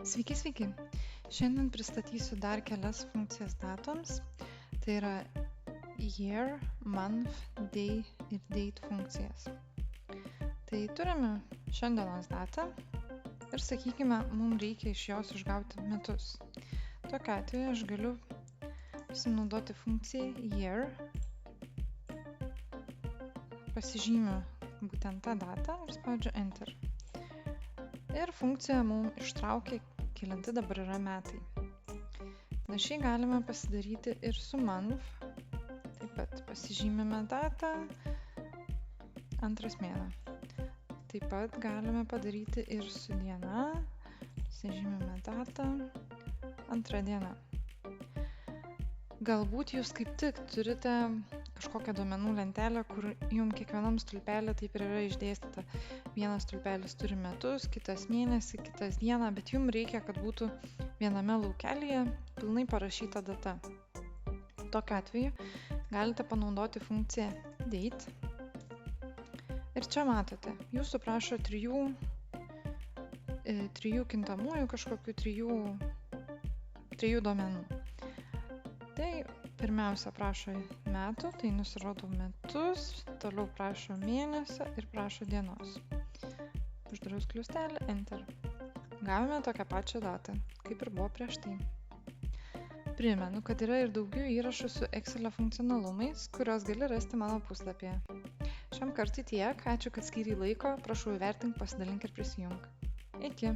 Sveiki, sveiki. Šiandien pristatysiu dar kelias funkcijas datoms. Tai yra year, month, day ir date funkcijas. Tai turime šiandienos datą ir sakykime, mums reikia iš jos išgauti metus. Tokiu atveju aš galiu pasinaudoti funkciją year, pasižymiu būtent tą datą ir spaudžiu enter. Ir funkcija mums ištraukia, kelinti dabar yra metai. Panašiai galime pasidaryti ir su month. Taip pat pasižymime datą, antras mėnuo. Taip pat galime padaryti ir su diena. Pasižymime datą, antra diena. Galbūt jūs kaip tik turite kažkokią duomenų lentelę, kur jums kiekvienam stulpelį taip ir yra išdėstyta. Vienas stulpelis turi metus, kitas mėnesį, kitas dieną, bet jums reikia, kad būtų viename laukelyje pilnai parašyta data. Tokiu atveju galite panaudoti funkciją date. Ir čia matote, jūsų prašo trijų kintamųjų, kažkokių trijų duomenų. Tai pirmiausia prašo metų, tai nusirodau metus, toliau prašo mėnesio ir prašo dienos. Uždarau skliaustelį, enter. Gavome tokią pačią datą, kaip ir buvo prieš tai. Primenu, kad yra ir daugiau įrašų su Excelio funkcionalumais, kuriuos gali rasti mano puslapyje. Šiam kartui tiek, ačiū, kad skyrei laiko, prašau įvertink, pasidalink ir prisijunk. Iki!